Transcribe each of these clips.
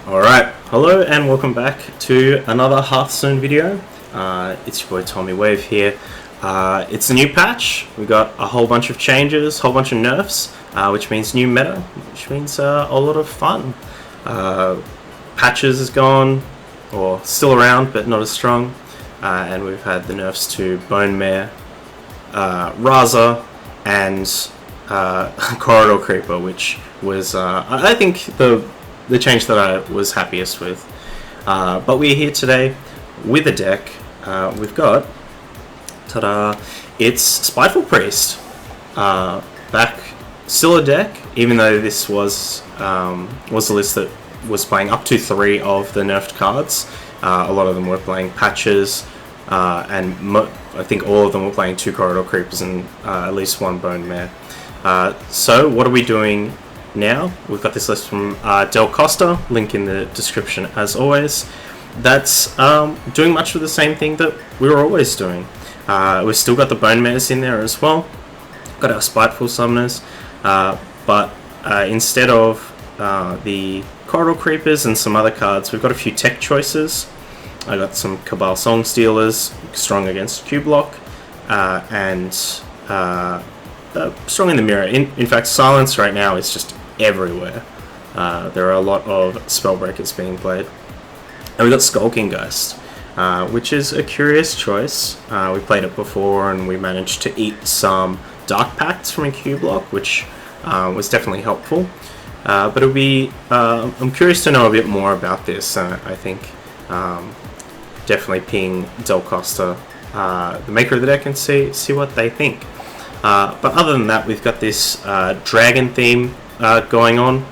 Alright, hello and welcome back to another Hearthstone video. It's your boy Tommy Wave here. It's a new patch. We got a whole bunch of changes, a whole bunch of nerfs, which means new meta, which means a lot of fun. Patches is gone, or still around, but not as strong. And we've had the nerfs to Bone Mare, Raza, and Corridor Creeper, which was, I think, the change that I was happiest with. But we're here today with a deck. We've got, ta-da, it's Spiteful Priest. Back, still a deck, even though this was a list that was playing up to 3 of the nerfed cards. A lot of them were playing patches, and I think all of them were playing 2 Corridor Creepers and at least 1 Bone Mare. So what are we doing now? We've got this list from Dellcosta, link in the description as always. That's doing much of the same thing that we were always doing. We've still got the Bone Mares in there as well. Got our Spiteful Summoners, but instead of the Corridor Creepers and some other cards, we've got a few tech choices. I got some Cabal Song Stealers, strong against Q-Block, and strong in the mirror. In fact, Silence right now is just everywhere. There are a lot of Spellbreakers being played. And we got Skulking Ghost, which is a curious choice. We played it before and we managed to eat some Dark Pacts from a Q-Block, which was definitely helpful. But it'll be, I'm curious to know a bit more about this. I think definitely ping Dellcosta, the maker of the deck, and see what they think. But other than that, we've got this dragon theme going on.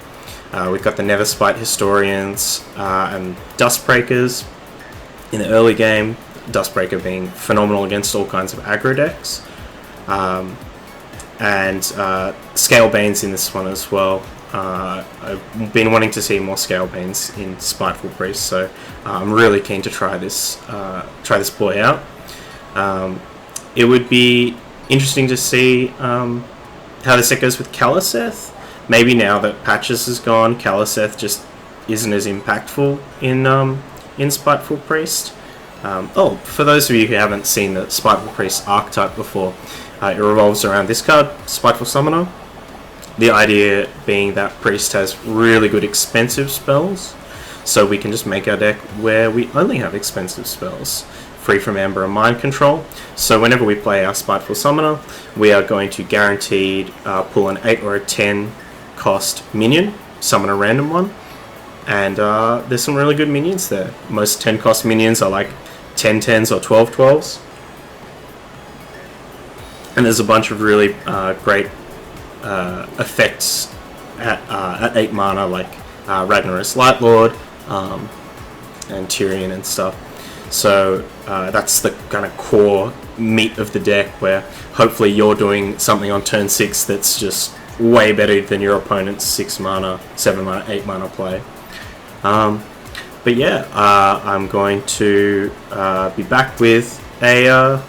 We've got the Netherspite Historians and Dustbreakers in the early game. Dustbreaker being phenomenal against all kinds of aggro decks. And Scalebanes in this one as well. I've been wanting to see more Scalebanes in Spiteful Priest, so I'm really keen to try this boy out. It would be interesting to see how this deck goes with Kaliseth. Maybe now that Patches is gone, Kaliseth just isn't as impactful in Spiteful Priest. For those of you who haven't seen the Spiteful Priest archetype before, it revolves around this card, Spiteful Summoner. The idea being that Priest has really good expensive spells, so we can just make our deck where we only have expensive spells, free from Amber and Mind Control. So whenever we play our Spiteful Summoner, we are going to guaranteed pull an 8 or a 10 cost minion, summon a random one, and there's some really good minions there. Most 10 cost minions are like 10 10s or 12 12s. And there's a bunch of really great effects at 8 mana, like Ragnaros Lightlord and Tyrion and stuff. So that's the kind of core meat of the deck, where hopefully you're doing something on turn 6 that's just way better than your opponent's 6 mana, 7 mana, 8 mana play. But yeah, I'm going to be back with a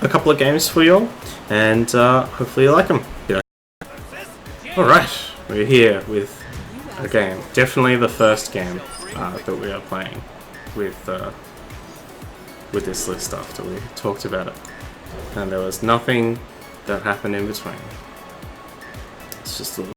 couple of games for you all, and hopefully you like them. Alright, we're here with a game. Definitely the first game that we are playing with this list after we talked about it. And there was nothing that happened in between. It's just a little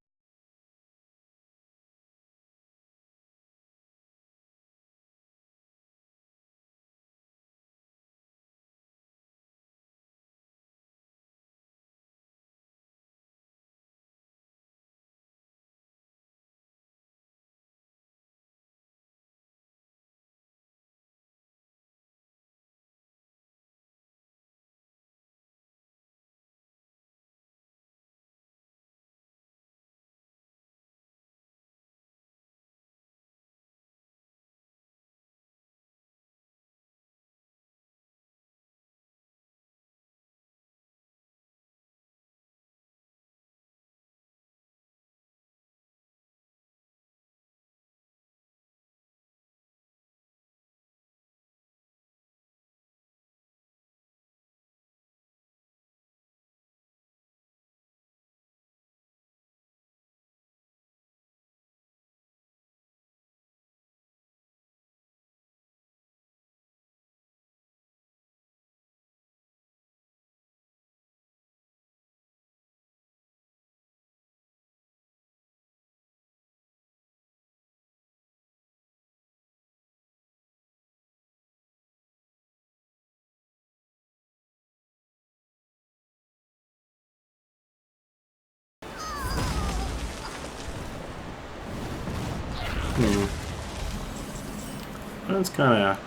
It's kind of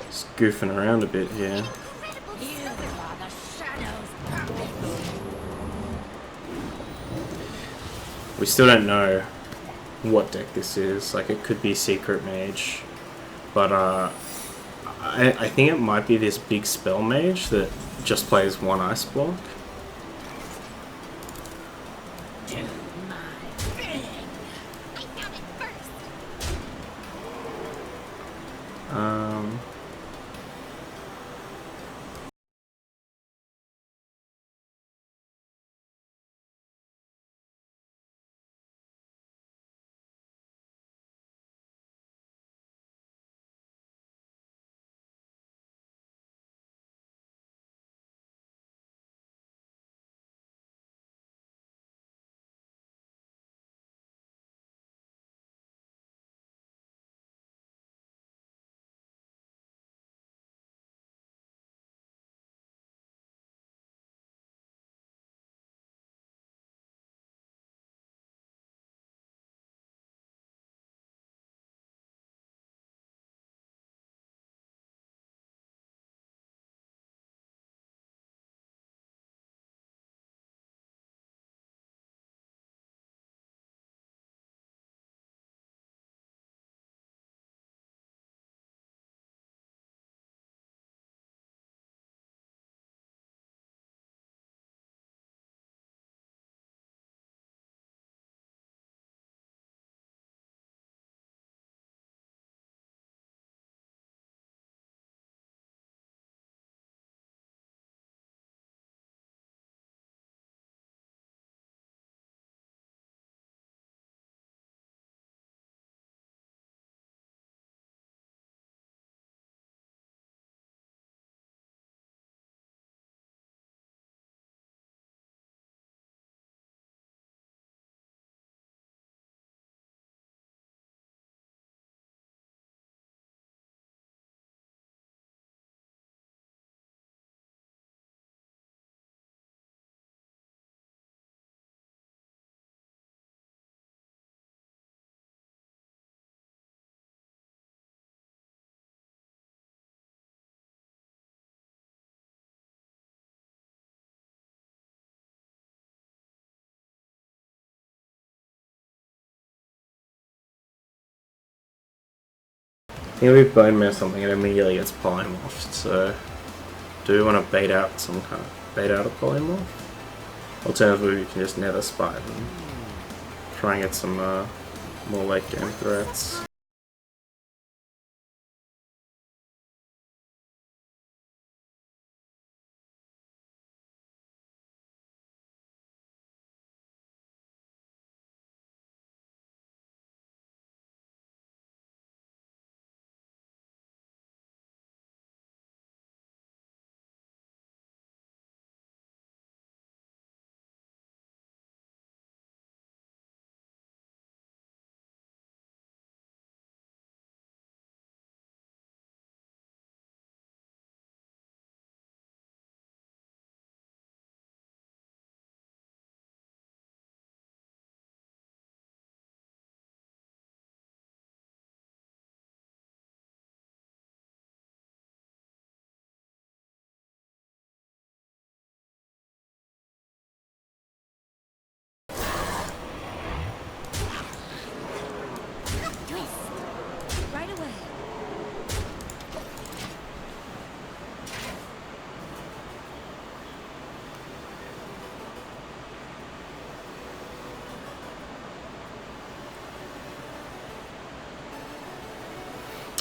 just goofing around a bit here. We still don't know what deck this is. Like, it could be Secret Mage, but I think it might be this big spell mage that just plays one ice block. I think we've bone mail something and immediately gets polymorphed, so do we want to bait out a polymorph? Alternatively, we can just nether spite and try and get some more late game threats.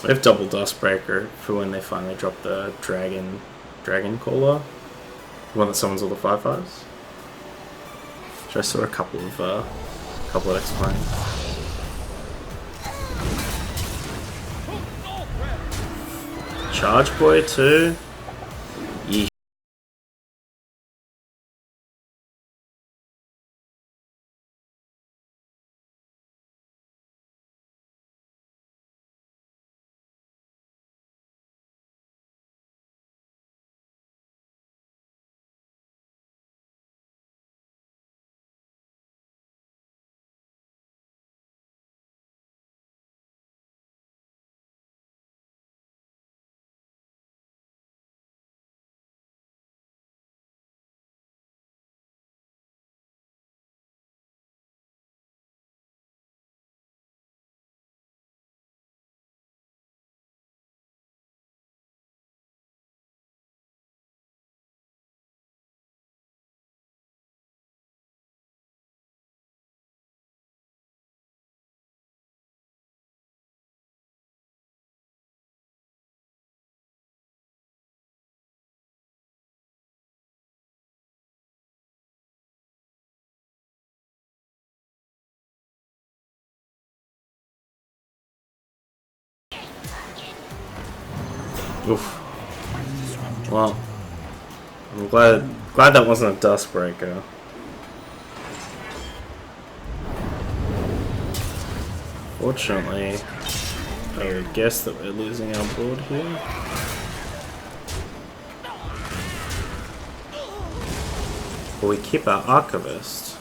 I have double Dustbreaker for when they finally drop the Dragon Caller, the one that summons all the 5/5s. Which I saw a couple of explain. Charge Boy too. Yeesh. Oof. Well, I'm glad that wasn't a dust breaker. Fortunately, I would guess that we're losing our board here. But we keep our archivist.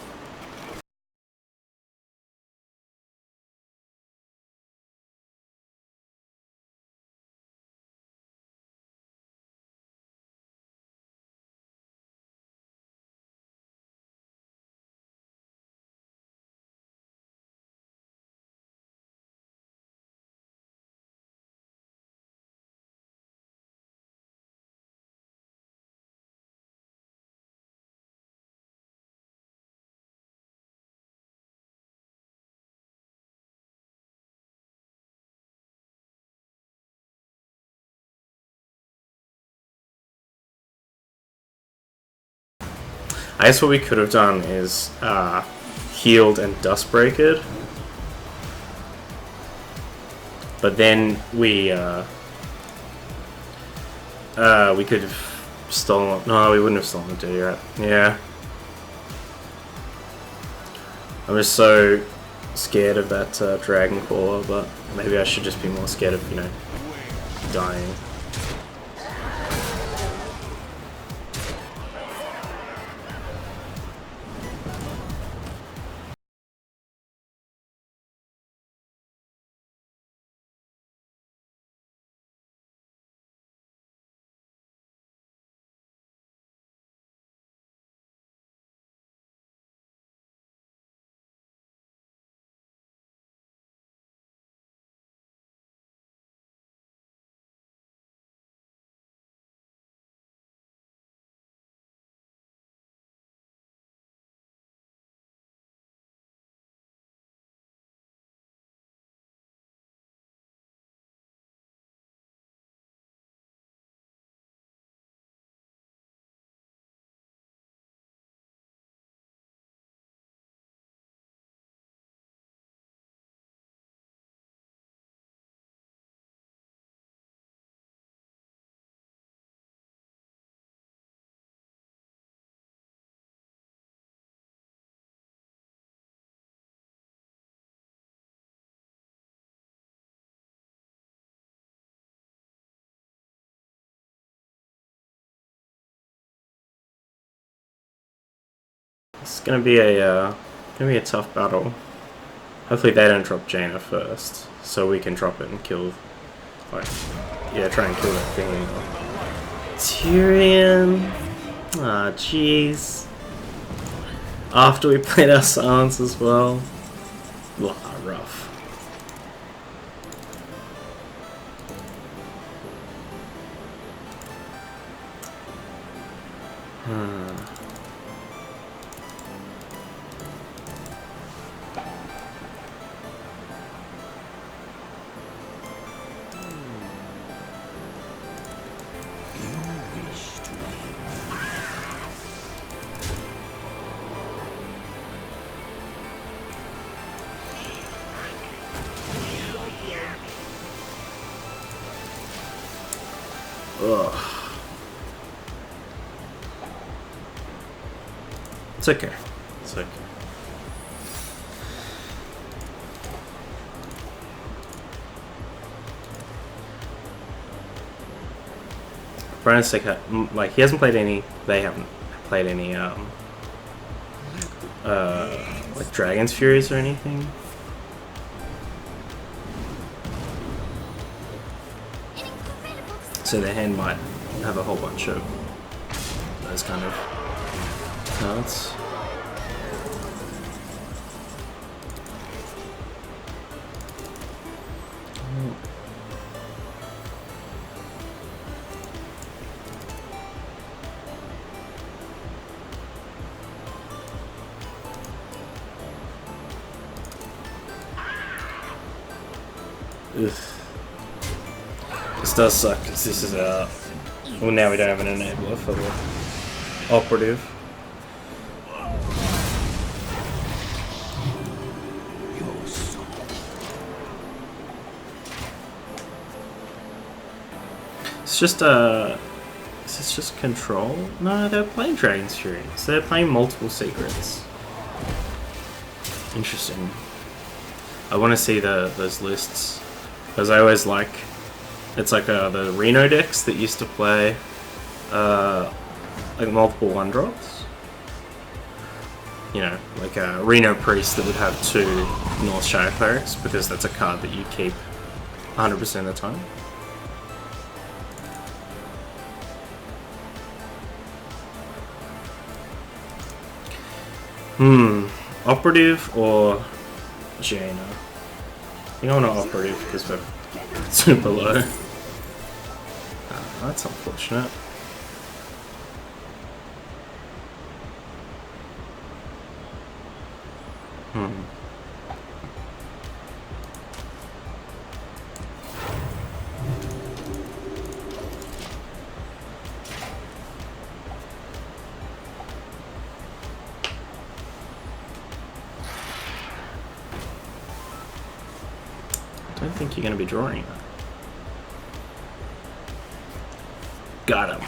I guess what we could have done is healed and dust breakered, but then we could have stolen. No, we wouldn't have stolen the dirty rat. Yeah, I'm just so scared of that dragon caller, but maybe I should just be more scared of, you know, dying. It's gonna be a tough battle. Hopefully they don't drop Jaina first, so we can drop it and kill. Like, yeah, try and kill that thing. Tyrion. Ah, jeez. After we played our silence as well. Rough. Ugh. It's okay. It's okay. Brandon's like he hasn't played any. They haven't played any like Dragon's Furies or anything. So their hand might have a whole bunch of those kind of cards. Ugh. This does suck because this is well, now we don't have an enabler for the operative. It's just is this just control? No, they're playing Dragon's Fury. So they're playing multiple secrets. Interesting. I want to see those lists. Because I always like... It's like the Reno decks that used to play like multiple 1-drops. You know, like a Reno Priest that would have 2 Northshire Clerics, because that's a card that you keep 100% of the time. Operative or Jaina? I think I want to Operative because we're super low. That's unfortunate. I don't think you're going to be drawing that. Got him.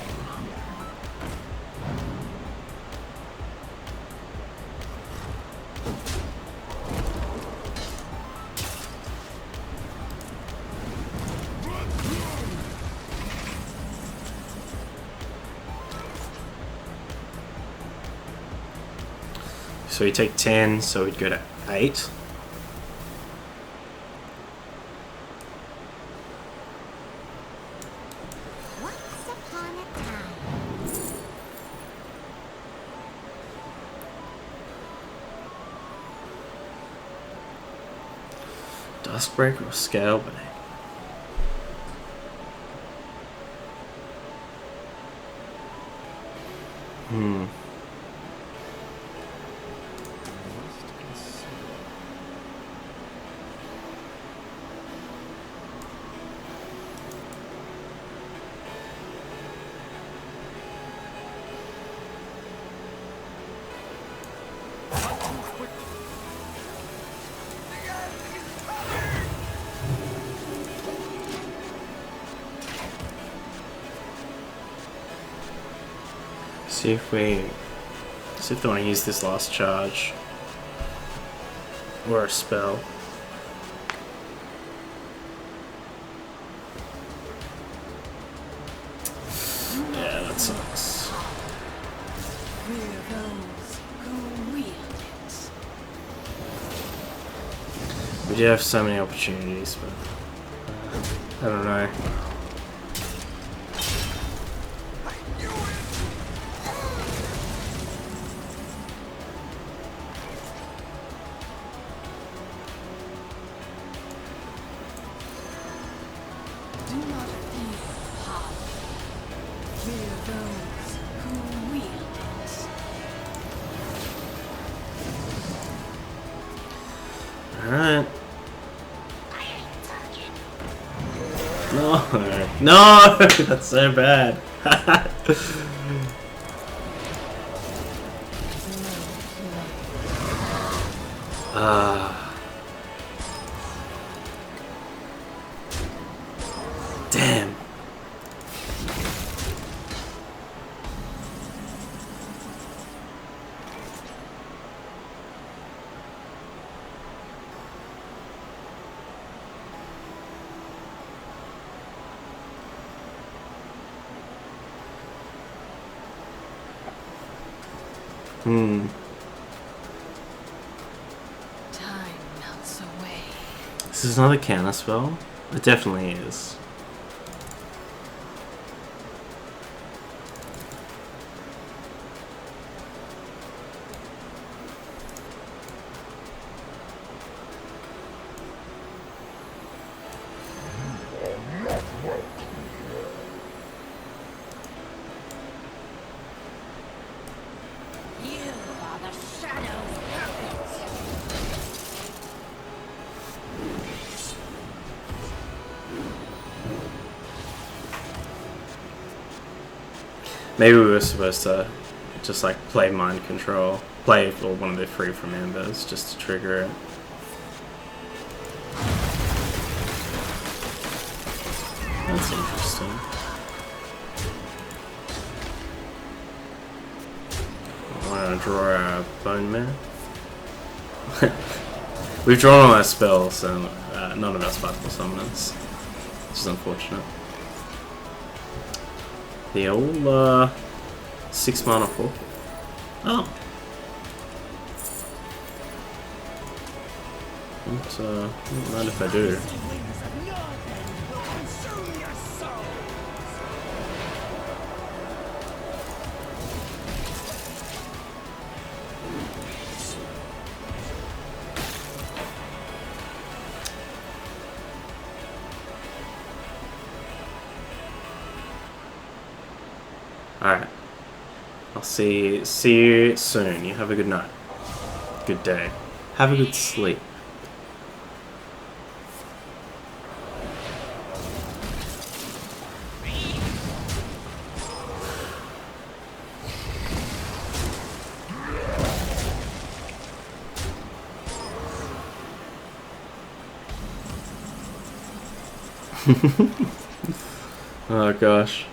So we take 10, so we'd go to 8. Duskbreaker or Scalebank? See if they want to use this last charge or a spell. Yeah, that sucks. We do have so many opportunities, but I don't know. Alright. No! No! That's so bad. Damn. Time melts away. This is another counter spell? It definitely is. Maybe we were supposed to just like play mind control, play for one of the free from Embers just to trigger it. That's interesting. want to draw our Bone Mare. We've drawn all our spells and none of our Spiteful Summoners, which is unfortunate. The old 6 mana 4. Oh! Don't mind if I do. Alright. I'll see you soon. You have a good night. Good day. Have a good sleep. Oh gosh.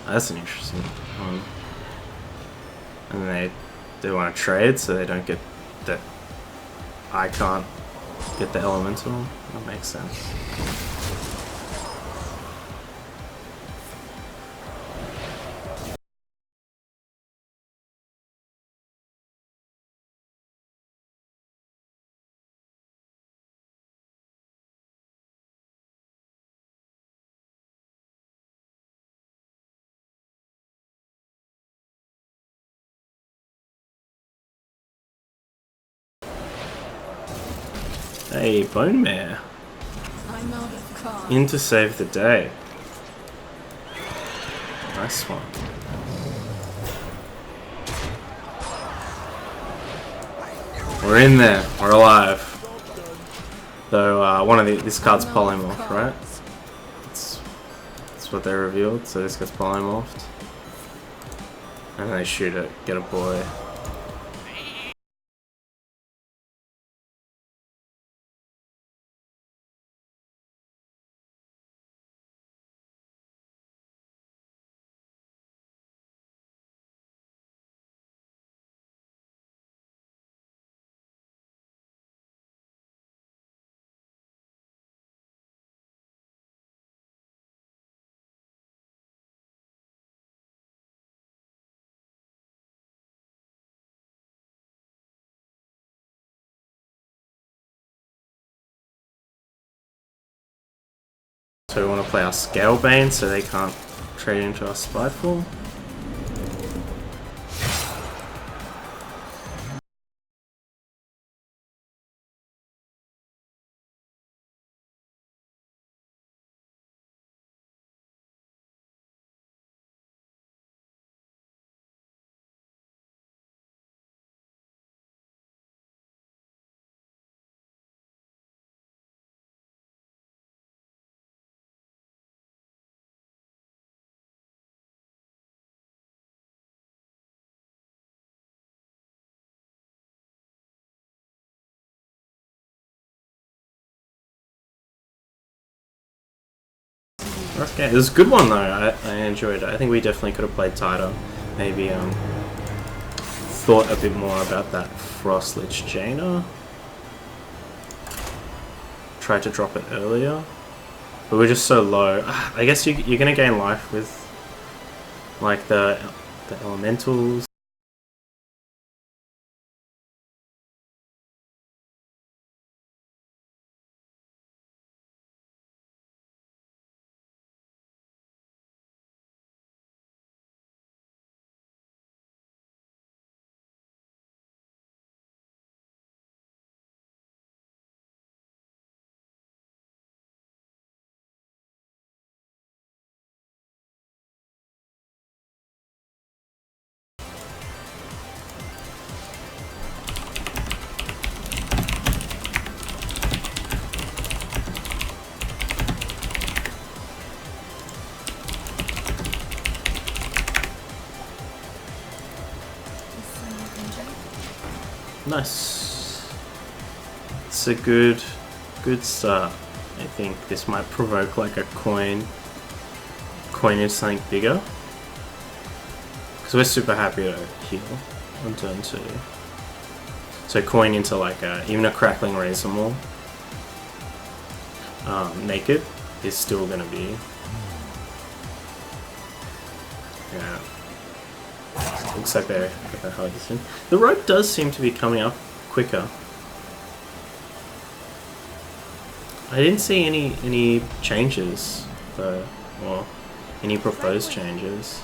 That's an interesting one. And they want to trade, so they don't get that. I can't get the elemental. That makes sense. Hey, Bone Mare. I'm out of cards. In to save the day. Nice one. We're in there. We're alive. Though one of this card's polymorph, right? That's what they revealed. So this gets polymorphed, and they shoot it. Get a boy. So we want to play our Scalebane so they can't trade into our Spiteful. Okay, it was a good one though. I enjoyed it. I think we definitely could have played tighter. Maybe thought a bit more about that Frostlich Jaina. Tried to drop it earlier, but we're just so low. I guess you're gonna gain life with like the elementals. Nice. It's a good start. I think this might provoke like a coin into something bigger. Because we're super happy to heal on turn 2. So coin into like even a crackling razor maul. Naked is still gonna be. Yeah. Looks like they're hard this in. The rope does seem to be coming up quicker. I didn't see any changes though, or any proposed changes.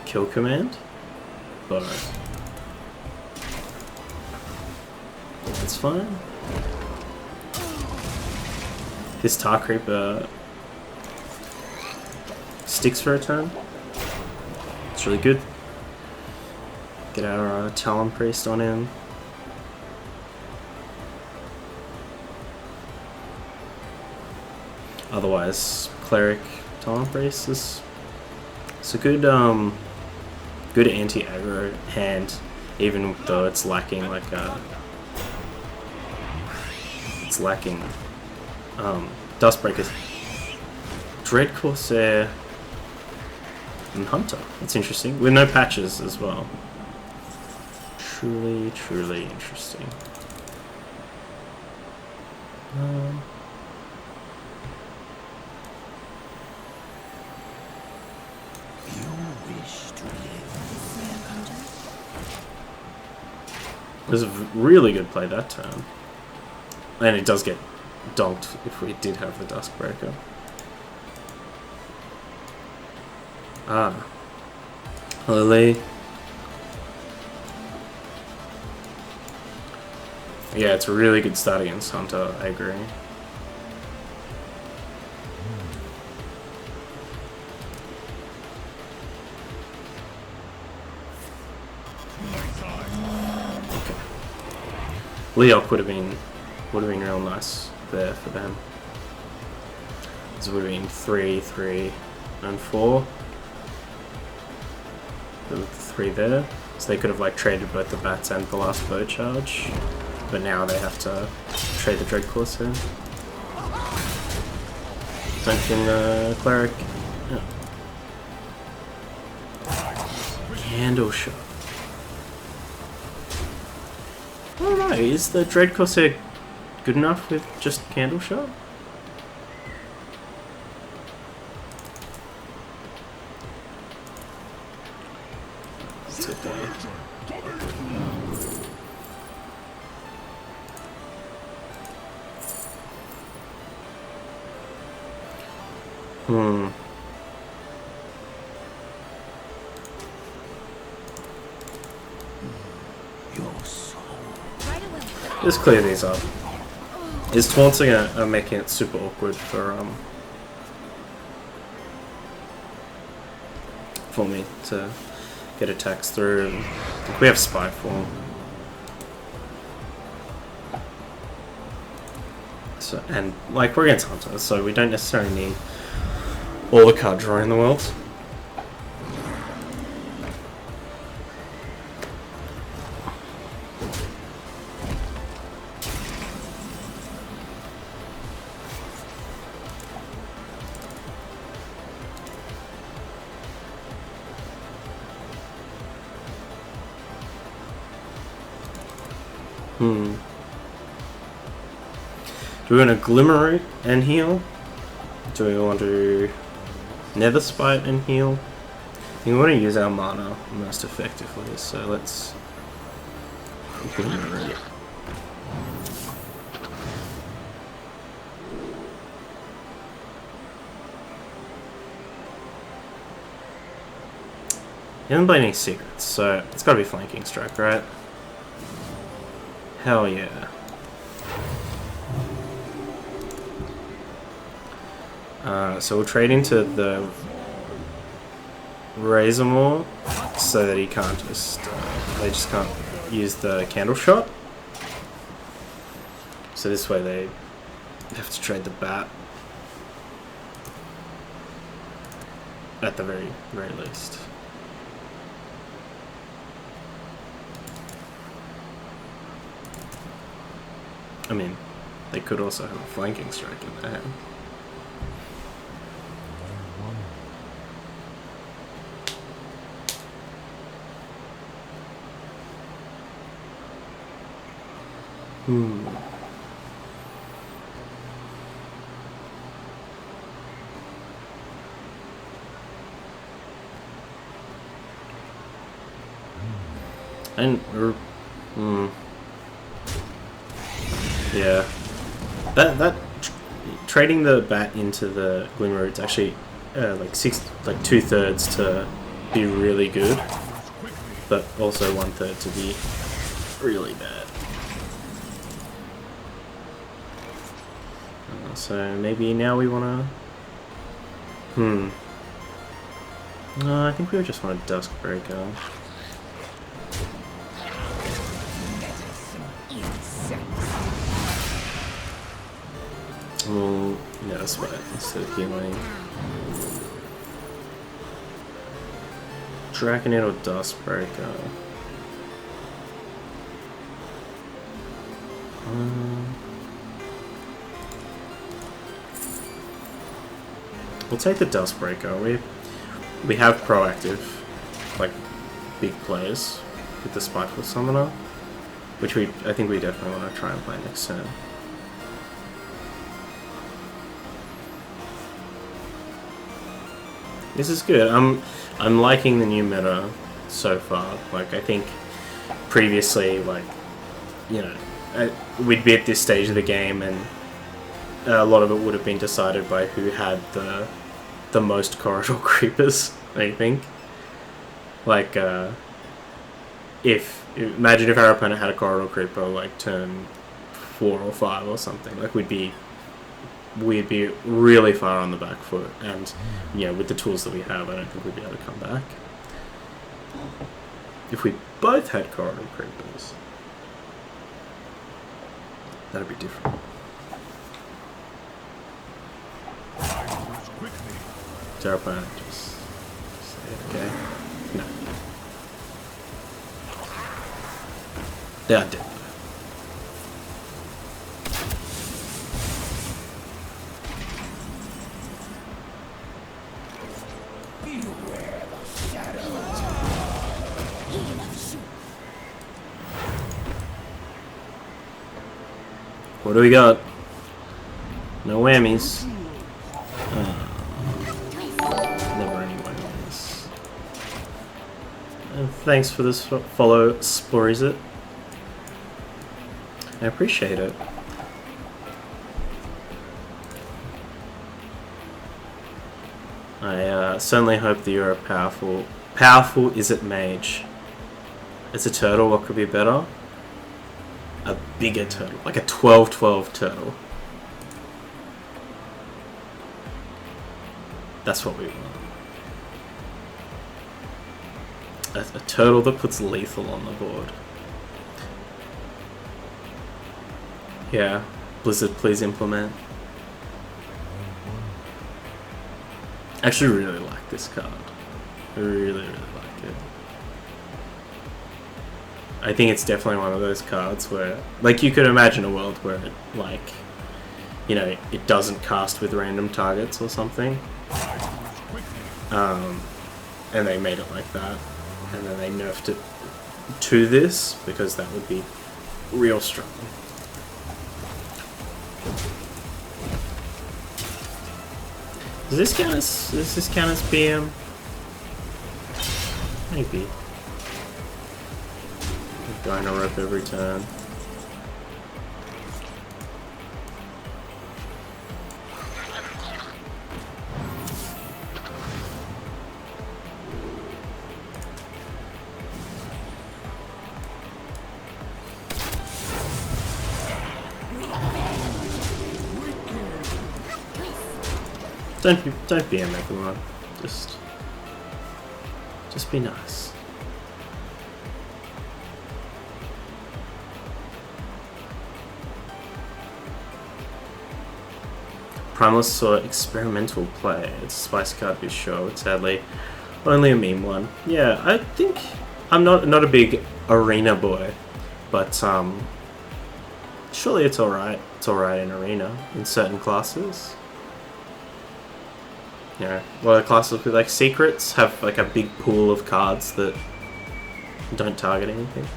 Kill command? Bow. That's fine. This Tar Creeper sticks for a turn. It's really good. Get our Talon Priest on him. Otherwise, Cleric Talon Priest is a good good anti-aggro hand, even though it's lacking like it's lacking Dustbreakers. Dread Corsair and Hunter. That's interesting. With no patches as well. Truly interesting. It was a really good play that turn. And it does get donked if we did have the Duskbreaker. Ah. Lily. Yeah, it's a really good start against Hunter, I agree. Leok would have been real nice there for them. This would have been 3, 3, and 4. The 3 there. So they could have like traded both the bats and the last bow charge. But now they have to trade the Dread Corsair. Dunking the Cleric. Yeah. Candle Shot. I don't know, is the Dread Corsair good enough with just Candle Shot? It's okay. Just clear these up. His taunting are making it super awkward for me to get attacks through. I think we have Spiteful. So, and like we're against Hunter, so we don't necessarily need all the card drawing in the world. Do we want to Glimmer and heal? Do we want to Nether Spite and heal? I think we want to use our mana most effectively, so let's Glimmer it. He hasn't played any secrets, so it's got to be Flanking Strike, right? Hell yeah. So we'll trade into the Razor more so that he can't just they just can't use the candle shot. So this way they have to trade the bat at the very least. I mean, they could also have a flanking strike in their hand. And yeah, that trading the bat into the Glimmer, it's actually like 2/3 to be really good, but also 1/3 to be really bad. So maybe now we wanna. No, I think we just want a Duskbreaker. Well, yeah, that's right. Instead of healing. Draconite or Duskbreaker? We'll take the Duskbreaker. We have proactive, like, big players with the Spiteful Summoner, which I think we definitely want to try and play next turn. This is good. I'm liking the new meta so far. Like, I think previously, like, you know, we'd be at this stage of the game and a lot of it would have been decided by who had the most corridor creepers, I think. Like, imagine if our opponent had a corridor creeper like turn 4 or 5 or something, like we'd be really far on the back foot, and you know, with the tools that we have, I don't think we'd be able to come back. If we both had corridor creepers, that'd be different. Is our opponent just say okay? No. They are dead. What do we got? No whammies. Never any whammies. And thanks for this follow, Splorizit. I appreciate it. I certainly hope that you're a powerful Izzet mage. As a turtle, what could be better? A bigger turtle, like a 12/12 turtle. That's what we want. A turtle that puts lethal on the board. Yeah, Blizzard, please implement. I actually really like this card. I really like it. I think it's definitely one of those cards where, like, you could imagine a world where it, like, you know, it doesn't cast with random targets or something. And they made it like that. And then they nerfed it to this, because that would be real strong. Does this count as PM? Maybe. Going to rope every turn. Don't PM everyone. Just Just be nice. Primalist saw experimental play. It's a spice card, be sure, but sadly only a meme one. Yeah, I think I'm not a big arena boy, but surely it's alright. It's alright in arena in certain classes. You know, a lot of classes with like secrets have like a big pool of cards that don't target anything.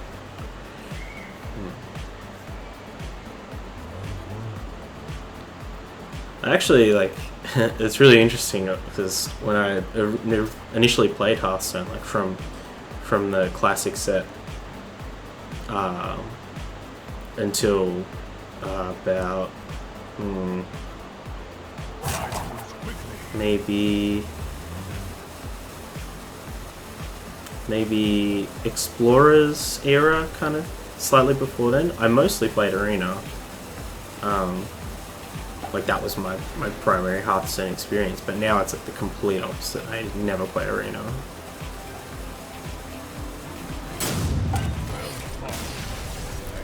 Actually, like, it's really interesting because when I initially played Hearthstone, like from the classic set until about maybe Explorers era, kind of slightly before then. I mostly played Arena. Like that was my primary Hearthstone experience, but now it's like the complete opposite. I never play Arena.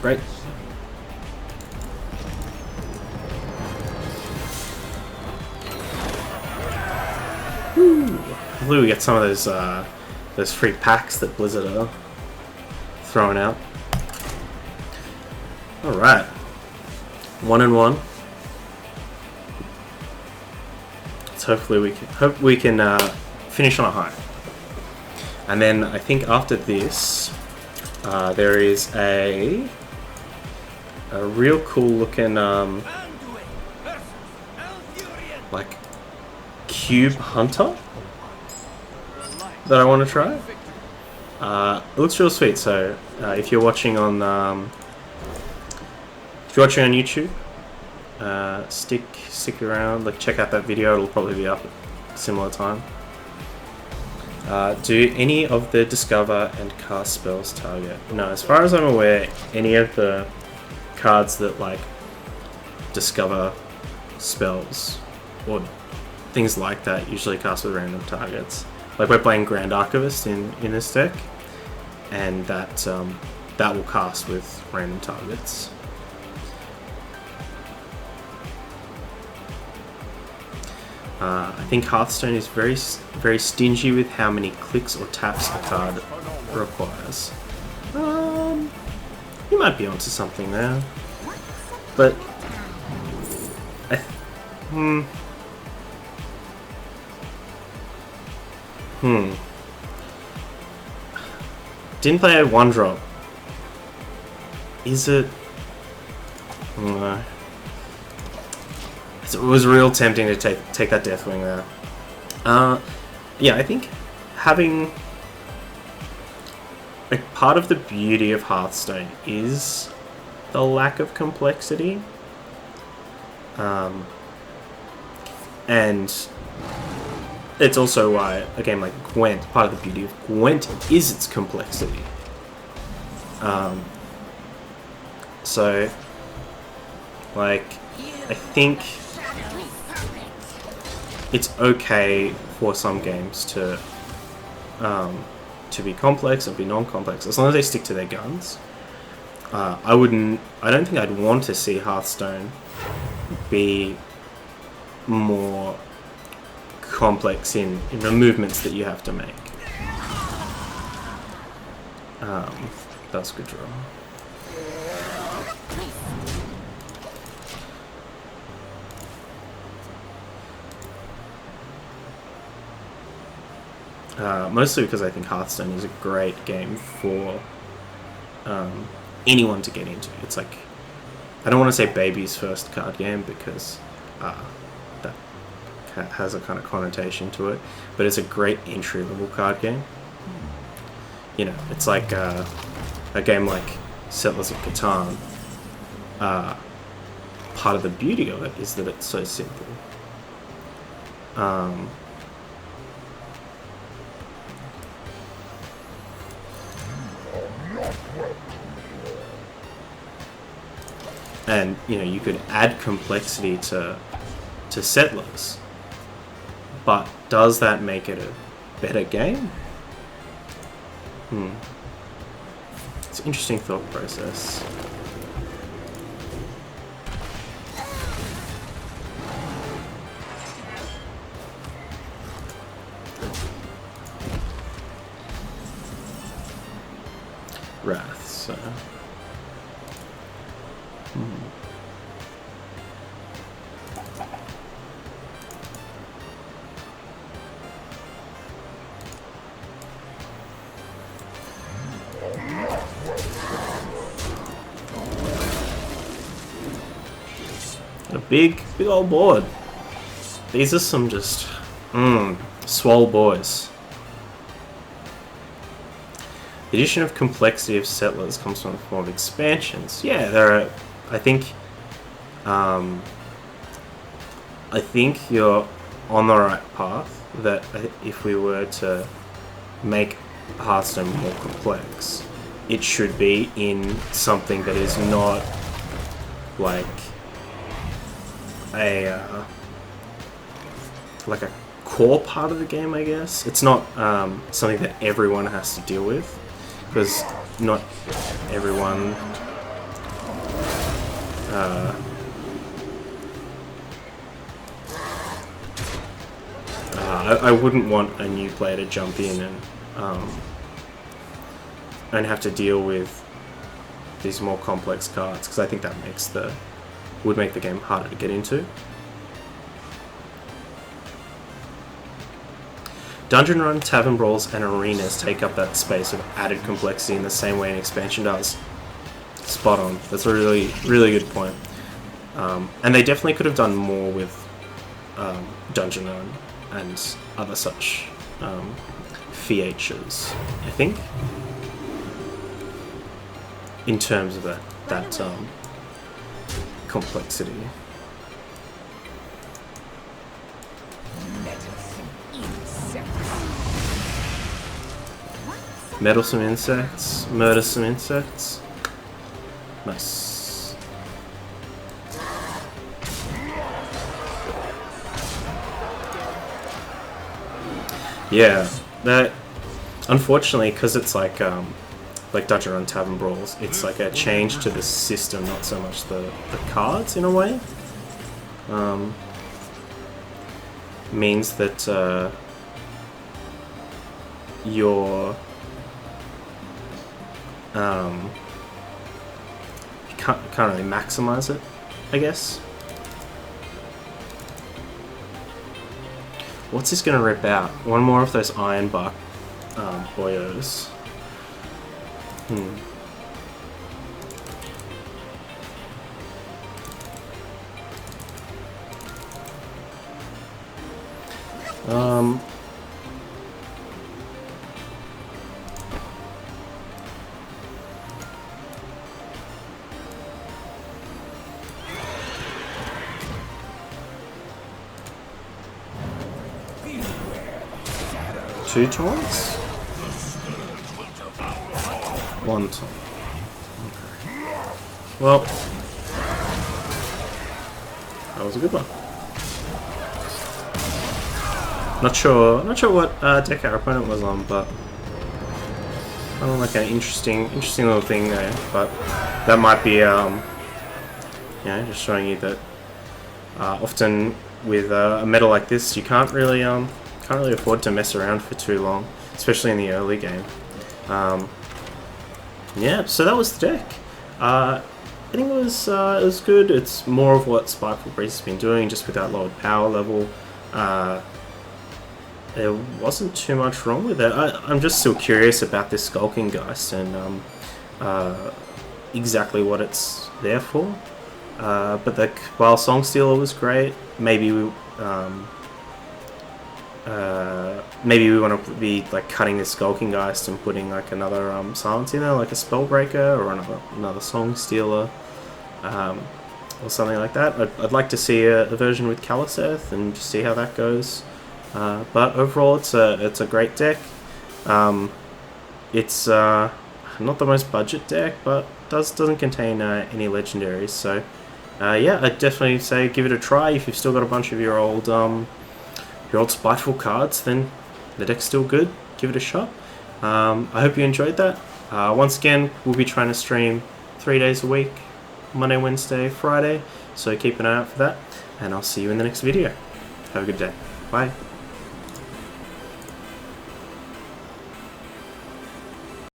Right. Woo! Hopefully we get some of those free packs that Blizzard are throwing out. All right, 1-1. So hopefully we can finish on a high. And then I think after this, there is a real cool looking like cube hunter that I want to try. It looks real sweet. So if you're watching on YouTube, stick around, like check out that video. It'll probably be up at a similar time. Do any of the discover and cast spells target? No, as far as I'm aware, any of the cards that like discover spells or things like that usually cast with random targets. Like we're playing Grand Archivist in this deck, and that will cast with random targets. I think Hearthstone is very stingy with how many clicks or taps a card requires. You might be onto something there, but didn't play a 1-drop. Is it? No. It was real tempting to take that Deathwing there. Yeah, I think having like part of the beauty of Hearthstone is the lack of complexity, and it's also why a game like Gwent, part of the beauty of Gwent is its complexity. So, like, I think it's okay for some games to be complex and be non-complex as long as they stick to their guns. I don't think I'd want to see Hearthstone be more complex in the movements that you have to make. That's a good draw. Mostly because I think Hearthstone is a great game for anyone to get into. It's like, I don't want to say baby's first card game because that has a kind of connotation to it, but it's a great entry-level card game. You know, it's like a game like Settlers of Catan. Part of the beauty of it is that it's so simple. And you know, you could add complexity to Settlers, but does that make it a better game? It's an interesting thought process. Wrath, so... A big old board. These are some just swole boys. The addition of complexity of settlers comes from the form of expansions. Yeah, there are. I think you're on the right path. That if we were to make Hearthstone more complex, it should be in something that is not like a core part of the game, I guess. It's not something that everyone has to deal with, because not everyone I wouldn't want a new player to jump in and have to deal with these more complex cards, because I think that would make the game harder to get into. Dungeon Run, Tavern Brawls, and Arenas take up that space of added complexity in the same way an expansion does. Spot on. That's a really, really good point. And they definitely could have done more with Dungeon Run and other such features, I think, in terms of that complexity. Meddlesome insects, murdersome insects. Nice. Yeah, that unfortunately, because it's like Dungeon Run Tavern Brawls, it's like a change to the system, not so much the cards in a way. Means that you're you can't really maximize it, I guess. What's this gonna rip out? One more of those Ironbark boyos. Two taunts? One taunt. Okay. Well, that was a good one. Not sure what deck our opponent was on, but like an interesting little thing there. But that might be, just showing you that often with a meta like this, you can't really afford to mess around for too long, especially in the early game. Yeah, so that was the deck. I think it was good. It's more of what Spiteful has been doing, just with that lowered power level. There wasn't too much wrong with it. I'm just still curious about this Skulking Geist and exactly what it's there for. But the Cabal Song Stealer was great. Maybe we want to be like cutting this Skulking Geist and putting like another silence in there, like a Spellbreaker or another Song Stealer, or something like that. I'd like to see a version with Caliseth and just see how that goes. But overall, it's a great deck. It's not the most budget deck, but doesn't contain any legendaries. So yeah, I'd definitely say give it a try. If you've still got a bunch of your old Spiteful cards, then the deck's still good. Give it a shot. I hope you enjoyed that. Once again, we'll be trying to stream 3 days a week, Monday, Wednesday, Friday, so keep an eye out for that, and I'll see you in the next video. Have a good day. Bye.